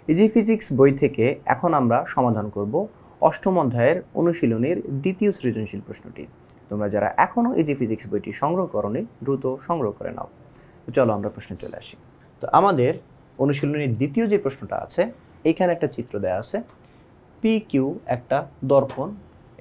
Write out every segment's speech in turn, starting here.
Easy physics বই থেকে এখন আমরা সমাধান করব অষ্টম অধ্যায়ের অনুশীলনের দ্বিতীয় সৃজনশীল প্রশ্নটি। তোমরা যারা এখনও ইজি ফিজিক্স বইটি সংগ্রহ করোনি দ্রুত সংগ্রহ করে নাও। তো চলো আমরা প্রশ্নে চলে আসি। তো আমাদের অনুশীলনের দ্বিতীয় যে প্রশ্নটা আছে, এইখানে একটা চিত্র দেওয়া আছে। পি কিউ একটা দর্পণ,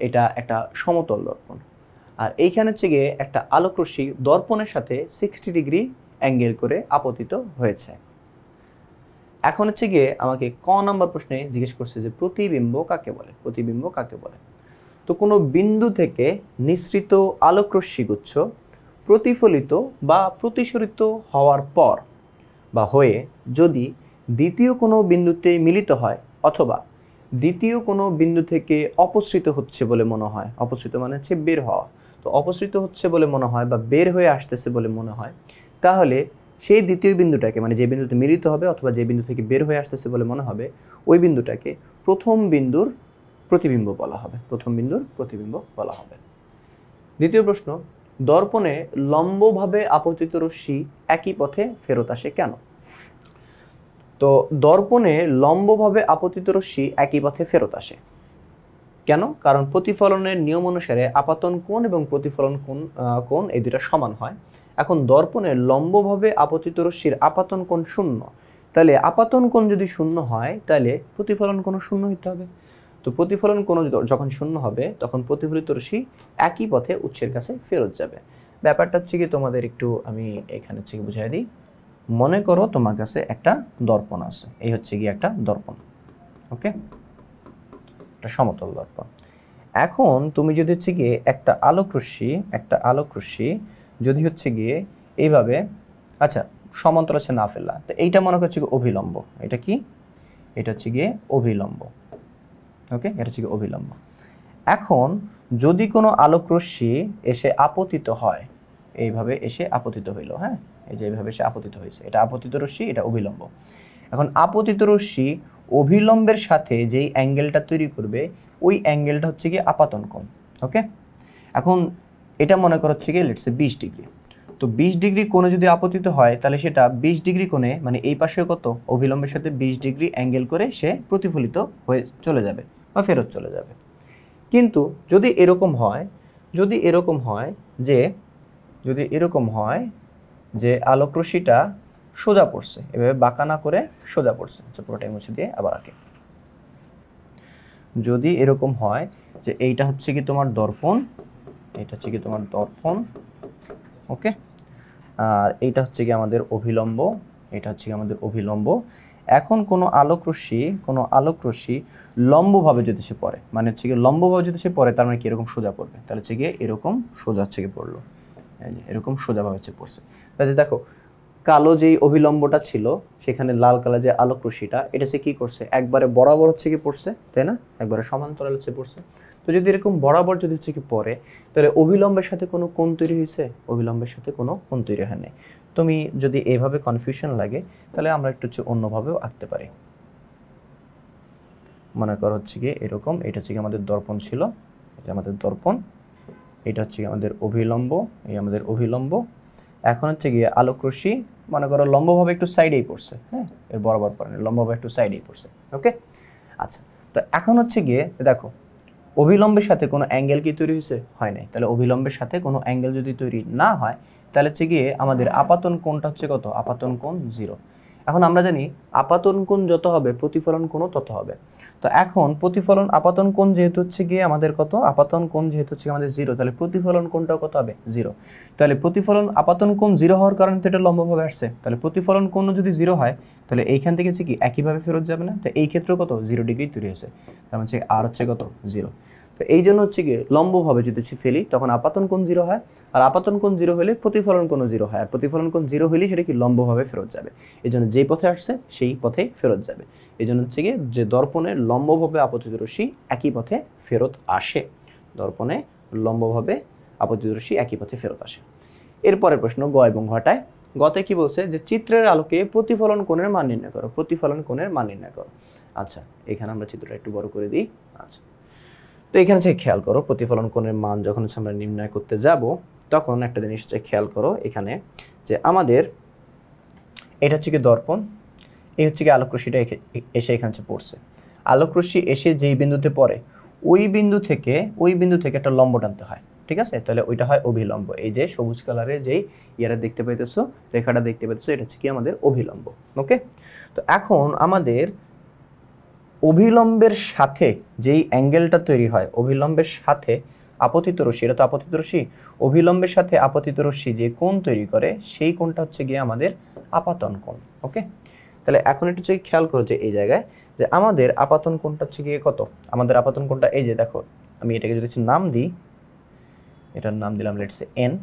এটা একটা সমতল দর্পণ, আর এইখানে হচ্ছে গিয়ে একটা আলোকরশ্মি দর্পণের সাথে 60 ডিগ্রি অ্যাঙ্গেল করে আপতিত হয়েছে। এখন হচ্ছে গিয়ে আমাকে ক নাম্বার প্রশ্নে জিজ্ঞেস করছে যে প্রতিবিম্ব কাকে বলে। প্রতিবিম্ব কাকে বলে? তো কোনো বিন্দু থেকে নিঃসৃত আলোকরশ্মিগুচ্ছ প্রতিফলিত বা প্রতিসরিত হওয়ার পর বা হয়ে যদি দ্বিতীয় কোনো বিন্দুতে মিলিত হয় অথবা দ্বিতীয় কোনো বিন্দু থেকে অপসৃত হচ্ছে বলে মনে হয়, অপসৃত মানে হচ্ছে বের হওয়া, তো অপসৃত হচ্ছে বলে মনে হয় বা বের হয়ে আসতেছে বলে মনে হয়, তাহলে সেই দ্বিতীয় বিন্দুটাকে, মানে যে বিন্দুতে মিলিত হবে অথবা যে বিন্দু থেকে বের হয়ে আসতেছে বলে মনে হবে, ওই বিন্দুটাকে প্রথম বিন্দুর প্রতিবিম্ব বলা হবে। প্রথম বিন্দুর প্রতিবিম্ব বলা হবে। দ্বিতীয় প্রশ্ন, দর্পণে লম্বভাবে আপতিত রশ্মি একই পথে ফেরত আসে কেন? তো দর্পণে লম্বভাবে আপতিত রশ্মি একই পথে ফেরত আসে কেন? কারণ প্রতিফলনের নিয়ম অনুসারে আপাতন কোণ এবং প্রতিফলন কোণ এই দুটা সমান হয়। এখন দর্পণে লম্বভাবে আপতিত রশ্মির আপাতন কোণ শূন্য, তাহলে আপাতন কোণ যদি শূন্য হয় তাহলে প্রতিফলন কোণ শূন্য হতে হবে। তো প্রতিফলন কোণ যখন শূন্য হবে তখন প্রতিফলিত রশ্মি একই পথে উৎসের কাছে ফেরত যাবে। ব্যাপারটা হচ্ছে কি, তোমাদের একটু আমি এখানে হচ্ছে কি বুঝাই দিই। মনে করো তোমার কাছে একটা দর্পণ আছে, এই হচ্ছে গিয়ে একটা দর্পণ, ওকে, একটা সমতল দর্পণ। এখন তুমি যদি হচ্ছে গিয়ে একটা আলোকরশ্মি যদি হচ্ছে গিয়ে এইভাবে, আচ্ছা সমান্তরাল আছে না ফেলা, তো এইটা মনে করছে অভিলম্ব। এটা কি? এটা হচ্ছে গিয়ে অভিলম্ব, ওকে, এটা হচ্ছে গিয়ে অভিলম্ব। এখন যদি কোনো আলোকরশ্মি এসে আপতিত হয়, এইভাবে এসে আপতিত হইল, হ্যাঁ, এই যে এইভাবে এসে আপতিত হয়েছে, এটা আপতিত রশ্মি, এটা অভিলম্ব। এখন আপতিত রশ্মি অভিলম্বের সাথে যেই অ্যাঙ্গেলটা তৈরি করবে ওই অ্যাঙ্গেলটা হচ্ছে গিয়ে আপাতন কোণ, ওকে। এখন এটা মনে করা হচ্ছে গিয়ে লেটস সে 20 ডিগ্রি। তো 20 ডিগ্রি কোণে যদি আপতিত হয় তাহলে সেটা 20 ডিগ্রি কোণে, মানে এই পাশে কত, অভিলম্বের সাথে 20 ডিগ্রি অ্যাঙ্গেল করে সে প্রতিফলিত হয়ে চলে যাবে বা ফেরত চলে যাবে। কিন্তু যদি এরকম হয় যে আলোকরশ্মিটা সোজা পড়ছে, এভাবে বাঁকা না করে সোজা পড়ছে, আচ্ছা পুরোটাই মুছে দিয়ে আবার আঁকে। যদি এরকম হয় যে এইটা হচ্ছে কি তোমার দর্পণ, এটা হচ্ছে কি তোমার দর্পণ, ওকে, আর এইটা হচ্ছে কি আমাদের অভিলম্ব, এটা হচ্ছে কি আমাদের অভিলম্ব। এখন কোনো আলোকরশ্মি লম্বভাবে যদি সে পড়ে, মানে হচ্ছে কি লম্বভাবে যদি সে পড়ে, তার মানে কি এরকম সোজা পড়বে, তাহলে হচ্ছে গিয়ে এরকম সোজা হচ্ছে কি পড়লো, এরকম সোজাভাবে হচ্ছে পড়ছে। তাহলে দেখো কালো যেই অভিলম্বটা ছিল সেখানে লাল কালার যে আলোকরশ্মিটা, এটা সে কি করছে, একবারে বরাবর হচ্ছে কি পড়ছে, তাই না, একবারে সমান্তরাল হচ্ছে পড়ছে। তো যদি এরকম বরাবর যদি হচ্ছে কি পড়ে, তাহলে অভিলম্বের সাথে কোনো কোণ তৈরি হয়েছে? অভিলম্বের সাথে কোনো কোণ তৈরি হয় নাই। তুমি যদি এইভাবে কনফিউশন লাগে তাহলে আমরা একটু হচ্ছে অন্যভাবেও আঁকতে পারি। মনে করো হচ্ছে কি এরকম, এটা হচ্ছে কি আমাদের দর্পণ ছিল, এটা আমাদের দর্পণ, এটা হচ্ছে কি আমাদের অভিলম্ব, এই আমাদের অভিলম্ব। এখন হচ্ছে গিয়ে আলোকরশ্মি মনে করো লম্বভাবে একটু সাইডেই পড়ছে, হ্যাঁ, এর বরাবর পড়ে, লম্বভাবে একটু সাইডেই পড়ছে, ওকে। আচ্ছা, তো এখন হচ্ছে গিয়ে দেখো অভিলম্বের সাথে কোনো অ্যাঙ্গেল কি তৈরি হয়েছে? হয় নাই। তাহলে অভিলম্বের সাথে কোনো অ্যাঙ্গেল যদি তৈরি না হয় তাহলে হচ্ছে গিয়ে আমাদের আপাতন কোণটা হচ্ছে কত? আপাতন কোণ 0। এখন আমরা জানি আপাতন কোণ যত হবে প্রতিফলন কোণও তত হবে। তো এখন আপাতন কোণ যেহেতু হচ্ছে গিয়ে আমাদের কত, আপাতন কোণ যেহেতু হচ্ছে আমাদের 0, তাহলে প্রতিফলন কোণটাও কত হবে? 0। তাহলে আপাতন কোণ 0 হওয়ার কারণে তো এটা লম্বভাবে আসছে, তাহলে প্রতিফলন কোণও যদি 0 হয় তাহলে এইখান থেকে হচ্ছে কি একইভাবে ফেরত যাবে না, তো এই ক্ষেত্রে কত 0 ডিগ্রি তৈরি হয়েছে, তার মানে আর হচ্ছে কত 0। তো এই জন্য হচ্ছে গিয়ে লম্বভাবে যদি ফেলি তখন আপাতন কোণ 0 হয়, আর আপাতন কোণ 0 হলে প্রতিফলন কোণও 0 হয়, আর প্রতিফলন কোণ 0 হলেই সেটা কি লম্বভাবে ফেরত যাবে। এই জন্য যেই পথে আসছে সেই পথেই ফেরত যাবে। এই জন্য হচ্ছে গিয়ে যে দর্পণে লম্বভাবে আপতিত রশ্মি একই পথে ফেরত আসে, দর্পণে লম্বভাবে আপতিত রশ্মি একই পথে ফেরত আসে। এরপরের প্রশ্ন গ এবং ঘটায়। গতে কি বলছে যে চিত্রের আলোকে প্রতিফলন কোণের মান নির্ণয় করো, প্রতিফলন কোণের মান নির্ণয় করো। আচ্ছা, এখানে আমরা চিত্রটা একটু বড় করে দিই। আচ্ছা, তো এখানে হচ্ছে খেয়াল করো প্রতিফলন কোণের মান যখন হচ্ছে আমরা নির্ণয় করতে যাব তখন একটা জিনিস হচ্ছে খেয়াল করো এখানে যে আমাদের এটা হচ্ছে কি দর্পণ, এই হচ্ছে কি আলোকরশ্মিটা এসে এখানে পড়ছে। আলোকরশ্মি এসে যেই বিন্দুতে পড়ে ওই বিন্দু থেকে একটা লম্ব টানতে হয়, ঠিক আছে? তাহলে ওইটা হয় অভিলম্ব। এই যে সবুজ কালারের যেই ইয়ারা দেখতে পাইতেছো, রেখাটা দেখতে পাইতেছো, এটা হচ্ছে কি আমাদের অভিলম্ব। ওকে, তো এখন আমাদের অভিলম্বের সাথে যেই অ্যাঙ্গেলটা তৈরি হয়, অভিলম্বের সাথে আপতিত রশ্মি, এটা তো আপতিত রশ্মি, অভিলম্বের সাথে আপতিত রশ্মি যে কোণ তৈরি করে সেই কোণটা হচ্ছে গিয়ে আমাদের আপাতন কোণ। ওকে, তাহলে এখন একটু হচ্ছে খেয়াল করো যে এই জায়গায় যে আমাদের আপাতন কোণটা হচ্ছে গিয়ে কত, আমাদের আপাতন কোণটা এই যে দেখো, আমি এটাকে যদি নাম দিই, এটার নাম দিলাম লেটস সে এন,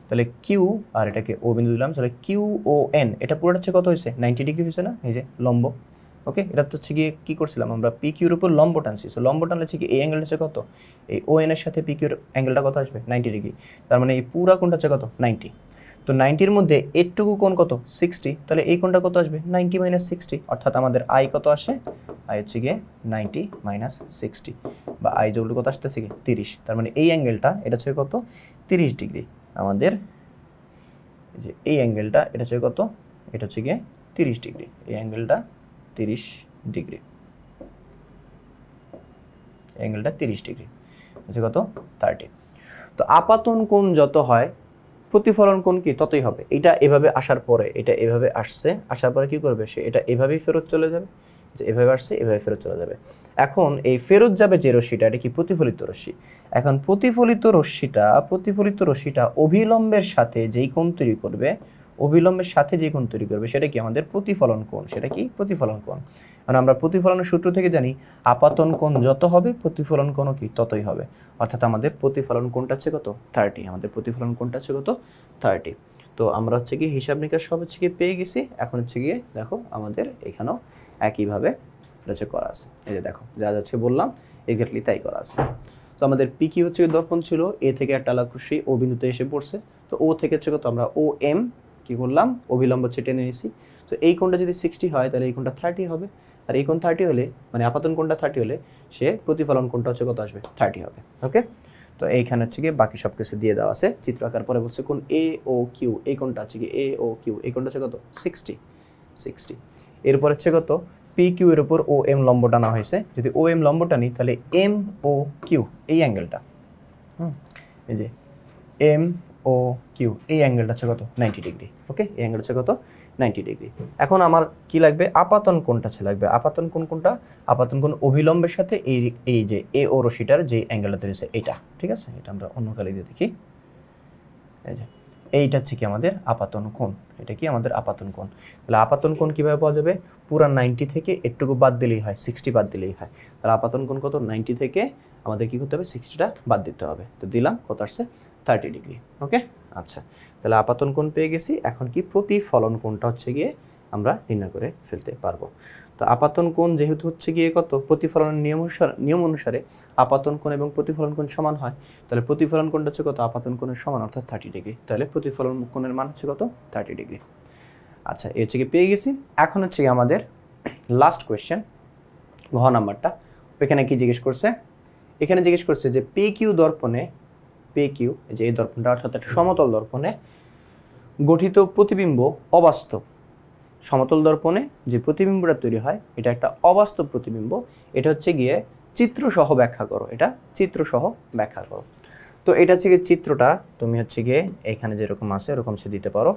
তাহলে কিউ আর এটাকে ও বিন্দু দিলাম, তাহলে কিউ ও এন, এটা পুরোটা হচ্ছে কত হয়েছে, 90 ডিগ্রি হয়েছে না, এই যে লম্ব। ওকে, এটা তো হচ্ছে গিয়ে কী করছিলাম আমরা, পি কিউর উপর লম্ব টানছি। সো লম্ব টানলে হচ্ছে কি এই অ্যাঙ্গেলটা হচ্ছে কত, এই ও এন এর সাথে পি কিউর অ্যাঙ্গেলটা কত আসবে, 90 ডিগ্রি। তার মানে এই পুরা কোণটা হচ্ছে কত, 90। তো 90-র মধ্যে এটুকু কোণ কত, 60, তাহলে এই কোণটা কত আসবে, 90 - 60, অর্থাৎ আমাদের আই কত আসে, আই হচ্ছে গিয়ে 90 - 60, বা আই যেগুলো কত আসতেছে কি 30। তার মানে এই অ্যাঙ্গেলটা এটা হচ্ছে কত, 30 ডিগ্রি। আমাদের যে এই অ্যাঙ্গেলটা এটা হচ্ছে কত, এটা হচ্ছে গিয়ে 30 ডিগ্রি, এই অ্যাঙ্গেলটা 30 ডিগ্রি, অ্যাঙ্গেলটা 30 ডিগ্রি হচ্ছে কত, 30। তো আপাতন কোণ যত হয় প্রতিফলন কোণ কি ততই হবে। এটা এভাবে আসার পরে, এটা এভাবে আসছে, আসার পরে কি করবে সে, এটা এভাবেই ফেরত চলে যাবে, যে এভাবে আসছে এভাবে ফেরত চলে যাবে। এখন এই ফেরত যাবে যে রশ্মিটা, এটা কি প্রতিফলিত রশ্মি। এখন প্রতিফলিত রশ্মিটা অভিলম্বের সাথে যেই কোণ তৈরি করবে, অভিলম্বের সাথে যে কোণ তৈরি করবে সেটা কি আমাদের প্রতিফলন কোণ, সেটা কি প্রতিফলন কোণ। কারণ আমরা প্রতিফলনের সূত্র থেকে জানি আপাতন কোণ যত হবে প্রতিফলন কোণও কি ততই হবে, অর্থাৎ আমাদের প্রতিফলন কোণটা হচ্ছে কত, 30। আমাদের প্রতিফলন কোণটা হচ্ছে কত, 30। তো আমরা হচ্ছে কি হিসাব নিকাশ সব হচ্ছে গিয়ে পেয়ে গেছি। এখন হচ্ছে গিয়ে দেখো আমাদের এখানেও একইভাবে হচ্ছে করা আছে, এই যে দেখো যা যাচ্ছে বললাম এক্স্যাক্টলি তাই করা আছে। তো আমাদের পি কিউ হচ্ছে দর্পণ ছিল, এ থেকে একটা আলোকরশ্মি ও বিন্দুতে এসে পড়ছে, তো ও থেকে হচ্ছে কত, আমরা ও এম কী করলাম, অভিলম্ব হচ্ছে টেনে নিয়েছি। তো এই কোণটা যদি 60 হয় তাহলে এই কোণটা 30 হবে, আর এই কোণ 30 হলে মানে আপাতন কোণটা 30 হলে সে প্রতিফলন কোণটা হচ্ছে কত আসবে, 30 হবে। ওকে, তো এইখানে হচ্ছে গিয়ে বাকি সব কিছু দিয়ে দেওয়া আছে চিত্র আকার। পরে বলছে কোণ এ ও কিউ, এই কোণটা হচ্ছে কি এ ও কিউ, এই কোণটা হচ্ছে কত, 60। এরপর হচ্ছে কত, পি কিউ এর উপর ও এম লম্ব টানা হয়েছে। যদি ও এম লম্ব টানি তাহলে এম ও কিউ এই অ্যাঙ্গেলটা, এই যে এম ও কিউ এই অ্যাঙ্গেলটা হচ্ছে কত, 90 ডিগ্রি। ওকে, এই অ্যাঙ্গেল হচ্ছে কত, 90 ডিগ্রি। এখন আমার কি লাগবে, আপাতন কোণটা লাগবে। আপাতন কোণ কোনটা, আপাতন কোণ অভিলম্বের সাথে এই যে এ ও রশ্মিটার যে অ্যাঙ্গেলটা তৈরি হয়েছে এটা, ঠিক আছে? এটা আমরা অন্য কালি দিয়ে দেখি, এই যে এইটা হচ্ছে কি আমাদের আপাতন কোণ, এটা কি আমাদের আপাতন কোণ। তাহলে আপাতন কোণ কীভাবে পাওয়া যাবে, পুরো 90 থেকে একটুকু বাদ দিলেই হয়, 60 বাদ দিলেই হয়। তাহলে আপাতন কোণ কত, 90 থেকে আমাদের কী করতে হবে, 60টা বাদ দিতে হবে। তো দিলাম, কত আসছে, 30 ডিগ্রি। ওকে, আচ্ছা, তাহলে আপাতন কোণ পেয়ে গেছি। এখন কি প্রতিফলন কোণটা হচ্ছে গিয়ে আমরা নির্ণয় করে ফেলতে পারবো। তো আপাতন কোণ যেহেতু হচ্ছে গিয়ে কত, প্রতিফলনের নিয়ম অনুসারে আপাতন কোণ এবং প্রতিফলন কোণ সমান হয়, তাহলে প্রতিফলন কোণটা হচ্ছে কত, আপাতন কোণের সমান, অর্থাৎ 30 ডিগ্রি। তাহলে প্রতিফলন কোণের মান হচ্ছে কত, 30 ডিগ্রি। আচ্ছা, এই হচ্ছে কি পেয়ে গেছি। এখন হচ্ছে কি আমাদের লাস্ট কোয়েশ্চেন, ঘ নাম্বারটা। ওইখানে কি জিজ্ঞেস করছে, এখানে জিজ্ঞেস করছে যে পি কিউ দর্পণে, পি কিউ যে এই দর্পণটা অর্থাৎ একটা সমতল দর্পণে গঠিত প্রতিবিম্ব অবাস্তব। সমতল দর্পণে যে প্রতিবিম্বটা তৈরি হয় এটা একটা অবাস্তব প্রতিবিম্ব, এটা হচ্ছে গিয়ে চিত্রসহ ব্যাখ্যা করো, এটা চিত্রসহ ব্যাখ্যা করো। তো এটা হচ্ছে গিয়ে চিত্রটা তুমি হচ্ছে গিয়ে এখানে যেরকম আছে এরকম সে দিতে পারো।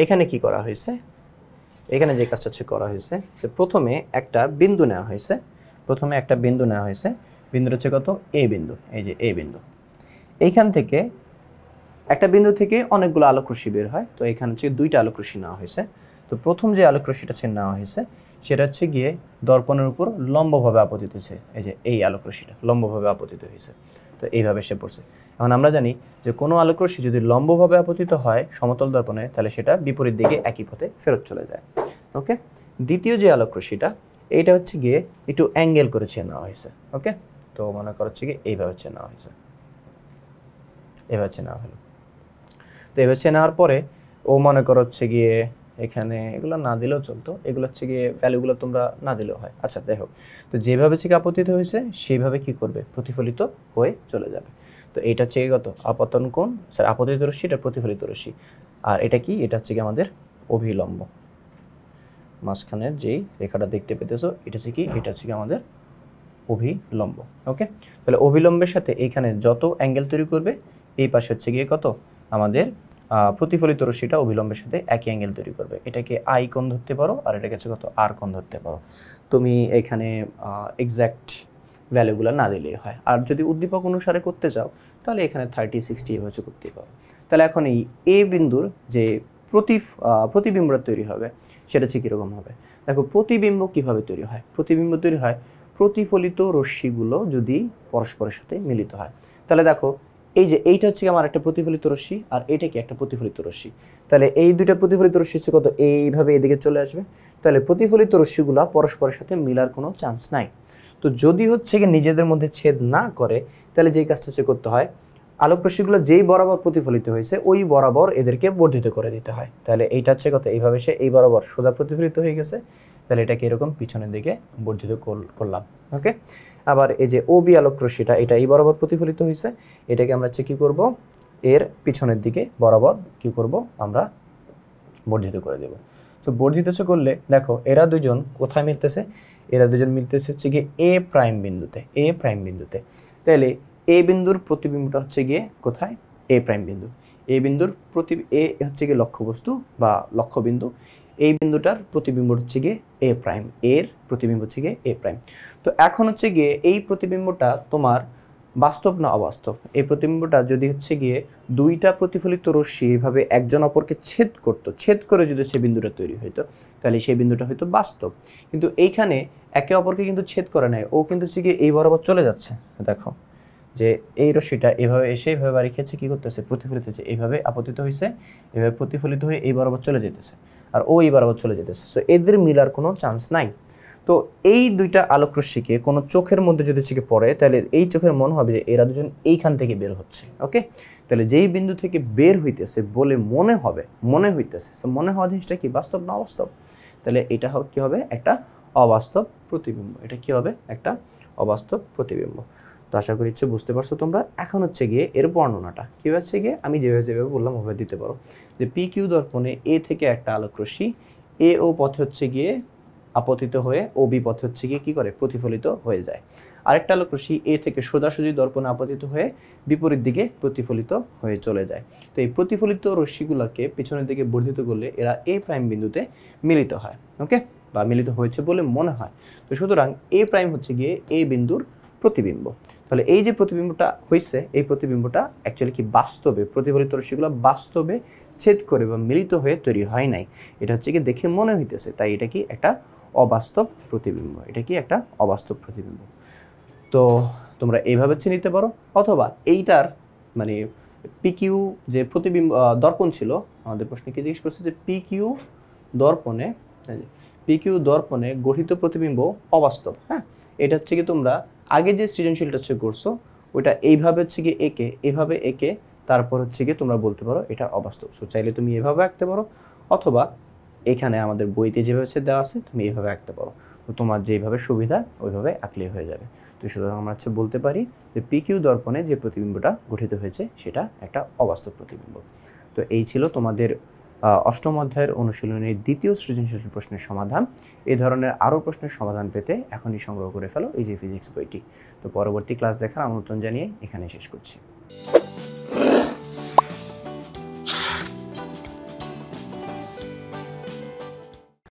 এখানে কি করা হয়েছে, এখানে যে কাজটা হচ্ছে করা হয়েছে যে প্রথমে একটা বিন্দু নেওয়া হয়েছে, বিন্দুটা হচ্ছে কত, এ বিন্দু, এই যে এ বিন্দু। এইখান থেকে একটা বিন্দু থেকে অনেকগুলো আলোকরশ্মি বের হয়, তো এখানে হচ্ছে দুইটা আলোকরশ্মি নেওয়া হয়েছে। তো প্রথম যে আলোকরশ্মিটা নেওয়া হয়েছে সেটা হচ্ছে গিয়ে দর্পণের উপর লম্বভাবে আপতিত হয়েছে, এই যে এই আলোকরশ্মিটা লম্বভাবে আপতিত হয়েছে, তো এইভাবে এসে পড়ছে। এখন আমরা জানি যে কোনো আলোকরশ্মি যদি লম্বভাবে আপতিত হয় সমতল দর্পণে তাহলে সেটা বিপরীত দিকে একই পথে ফেরত চলে যায়। ওকে, দ্বিতীয় যে আলোকরশ্মিটা এইটা হচ্ছে গিয়ে একটু অ্যাঙ্গেল করে চেয়ে নেওয়া হয়েছে। ওকে, তো মনে করা হচ্ছে গিয়ে এইভাবে চেয়ে নেওয়া হয়েছে, এভাবে চেয়ে নেওয়া হলো। তো এভাবে চেয়ে নেওয়ার পরে ও মনে করো হচ্ছে গিয়ে এখানে এগুলো না দিলেও চলতো, এগুলো হচ্ছে গিয়ে ভ্যালুগুলো তোমরা না দিলেও হয়। আচ্ছা দেখো, তো যেভাবে হচ্ছে আপতিত হয়েছে সেইভাবে কি করবে, প্রতিফলিত হয়ে চলে যাবে। তো এটা হচ্ছে কত আপতন কোণ, আপতিত রশ্মি, এটা প্রতিফলিত রশ্মি, আর এটা কি, এটা হচ্ছে কি আমাদের অভিলম্ব। মাঝখানের যেই রেখাটা দেখতে পেতেছো এটা হচ্ছে কি, এটা হচ্ছে কি আমাদের অভিলম্ব। ওকে, তাহলে অভিলম্বের সাথে এইখানে যত অ্যাঙ্গেল তৈরি করবে এই পাশে হচ্ছে গিয়ে কত আমাদের প্রতিফলিত রশ্মিটা অভিলম্বের সাথে একই অ্যাঙ্গেল তৈরি করবে। এটাকে আই কোণ ধরতে পারো, আর এটাকে হচ্ছে কত আর কোণ ধরতে পারো। তুমি এখানে এক্স্যাক্ট ভ্যালুগুলো না দিলেই হয়। আর যদি উদ্দীপক অনুসারে করতে চাও তাহলে এখানে 30, 60 হচ্ছে করতেই পারো। তাহলে এখন এই এ বিন্দুর যে প্রতিবিম্বটা তৈরি হবে সেটা হচ্ছে কীরকম হবে। দেখো প্রতিবিম্ব কিভাবে তৈরি হয়, প্রতিবিম্ব তৈরি হয় প্রতিফলিত রশ্মিগুলো যদি পরস্পরের সাথে মিলিত হয়। তাহলে দেখো এই যে এইটা হচ্ছে আমার একটা প্রতিফলিত রশ্মি, আর এটা কি একটা প্রতিফলিত রশ্মি। তাহলে এই দুইটা প্রতিফলিত রশ্মি হচ্ছে কত এইভাবে এদিকে চলে আসবে। তাহলে প্রতিফলিত রশ্মিগুলো পরস্পরের সাথে মিলার কোনো চান্স নাই। তো যদি হচ্ছে কি নিজেদের মধ্যে ছেদ না করে তাহলে যেই কাজটা সে করতে হয়, আলোক রশ্মিগুলো যেই বরাবর প্রতিফলিত হয়েছে ওই বরাবর এদেরকে বর্ধিত করে দিতে হয়। তাহলে এইটা হচ্ছে কত এইভাবে সে এই বরাবর সোজা প্রতিফলিত হয়ে গেছে, তাহলে এটাকে এরকম পিছনের দিকে বর্ধিত করলাম। ওকে, আবার এই যে ওবি আলোক রশ্মিটা এটা এই বরাবর প্রতিফলিত হয়েছে, এটাকে আমরা হচ্ছে কী করবো, এর পিছনের দিকে বরাবর কি করব আমরা বর্ধিত করে দেব। তো বর্ধিত করলে দেখো এরা দুজন কোথায় মিলতেছে, এরা দুজন মিলতেছে হচ্ছে গিয়ে এ প্রাইম বিন্দুতে, এ প্রাইম বিন্দুতে। তাহলে এ বিন্দুর প্রতিবিম্বটা হচ্ছে গিয়ে কোথায়, এ প্রাইম বিন্দু। এ বিন্দুর এ হচ্ছে গিয়ে লক্ষ্যবস্তু বা লক্ষ্যবিন্দু, এই বিন্দুটার প্রতিবিম্ব হচ্ছে গিয়ে এ প্রাইম, এর প্রতিবিম্ব হচ্ছে গিয়ে এ প্রাইম। তো এখন হচ্ছে গিয়ে এই প্রতিবিম্বটা তোমার বাস্তব না অবাস্তব, এই প্রতিবিম্বটা যদি হচ্ছে গিয়ে দুইটা প্রতিফলিত রশ্মি এইভাবে একজন অপরকে ছেদ করতো, ছেদ করে যদি সে বিন্দুটা তৈরি হইতো তাহলে সেই বিন্দুটা হয়তো বাস্তব। কিন্তু এইখানে একে অপরকে কিন্তু ছেদ করে নেয়, ও কিন্তু হচ্ছে গিয়ে এই বরাবর চলে যাচ্ছে। দেখো যে এই রশ্মিটা এভাবে এসে এভাবে বাড়ি খেয়েছে, কী করতেছে, প্রতিফলিত হচ্ছে, এইভাবে আপতিত হয়েছে, এভাবে প্রতিফলিত হয়ে এই বরাবর চলে যেতেছে, আর ও এই বরাবর চলে যেতেছে। সো এদের মিলার কোনো চান্স নাই। তো এই দুইটা আলোক রশ্মিকে কোনো চোখের মধ্যে যদি চিকে পড়ে তাহলে এই চোখের মনে হবে যে এরা দুজন এইখান থেকে বের হচ্ছে। ওকে, তাহলে যেই বিন্দু থেকে বের হইতেছে বলে মনে হইতেছে, সো মনে হওয়া জিনিসটা কি বাস্তব না অবাস্তব, তাহলে এটা কি হবে, একটা অবাস্তব প্রতিবিম্ব। এটা কি হবে, একটা অবাস্তব প্রতিবিম্ব। তো আশা করি বুঝতে পারছো তোমরা। এখন হচ্ছে গিয়ে এর বর্ণনাটা কী হচ্ছে গিয়ে আমি যেভাবে বললাম ওভাবে দিতে পারো, যে পি কিউ দর্পণে এ থেকে একটা আলোক রশ্মি এ ও পথে হচ্ছে গিয়ে আপতিত হয়ে ও বি পথে হচ্ছে গিয়ে কী করে, প্রতিফলিত হয়ে যায়। আরেকটা আলোক রশ্মি এ থেকে সোজাসুজি দর্পণে আপতিত হয়ে বিপরীত দিকে প্রতিফলিত হয়ে চলে যায়। তো এই প্রতিফলিত রশ্মিগুলোকে পিছনের দিকে বর্ধিত করলে এরা এ প্রাইম বিন্দুতে মিলিত হয়। ওকে, বা মিলিত হয়েছে বলে মনে হয়। তো সুতরাং এ প্রাইম হচ্ছে গিয়ে এ বিন্দুর প্রতিবিম্ব। তাহলে এই যে প্রতিবিম্বটা হয়েছে এই প্রতিবিম্বটা অ্যাকচুয়ালি কি বাস্তবে প্রতিফলিত রশ্মিগুলো বাস্তবে ছেদ করে বা মিলিত হয়ে তৈরি হয় নাই, এটা হচ্ছে কি দেখে মনে হইতেছে, তাই এটা কি একটা অবাস্তব প্রতিবিম্ব, এটা কি একটা অবাস্তব প্রতিবিম্ব। তো তোমরা এইভাবে চেয়ে নিতে পারো, অথবা এইটার মানে পিকিউ যে প্রতিবিম্ব দর্পণ ছিল, আমাদের প্রশ্নে কি জিজ্ঞেস করছে যে পিকিউ দর্পণে গঠিত প্রতিবিম্ব অবাস্তব। হ্যাঁ, এটা হচ্ছে কি তোমরা আগে যে সৃজনশীলটা হচ্ছে করছো ওইটা এইভাবে হচ্ছে কি একে এভাবে একে তারপর হচ্ছে কি তোমরা বলতে পারো এটা অবাস্তব। সো চাইলে তুমি এভাবে আঁকতে পারো, অথবা এখানে আমাদের বইতে যেভাবে দেওয়া আছে তুমি এইভাবে আঁকতে পারো। তো তোমার যেইভাবে সুবিধা ওইভাবে আঁকলেই হয়ে যাবে। তো সুতরাং আমরা বলতে পারি যে পিকিউ দর্পণে যে প্রতিবিম্বটা গঠিত হয়েছে সেটা একটা অবাস্তব প্রতিবিম্ব। তো এই ছিল তোমাদের অষ্টম অধ্যায়ের অনুশীলনের দ্বিতীয় সৃজনশীল প্রশ্নের সমাধান। এই ধরনের আরও প্রশ্নের সমাধান পেতে এখনই সংগ্রহ করে ফেলো এই যে ফিজিক্স বইটি। তো পরবর্তী ক্লাস দেখার আমন্ত্রণ জানিয়ে এখানে শেষ করছি।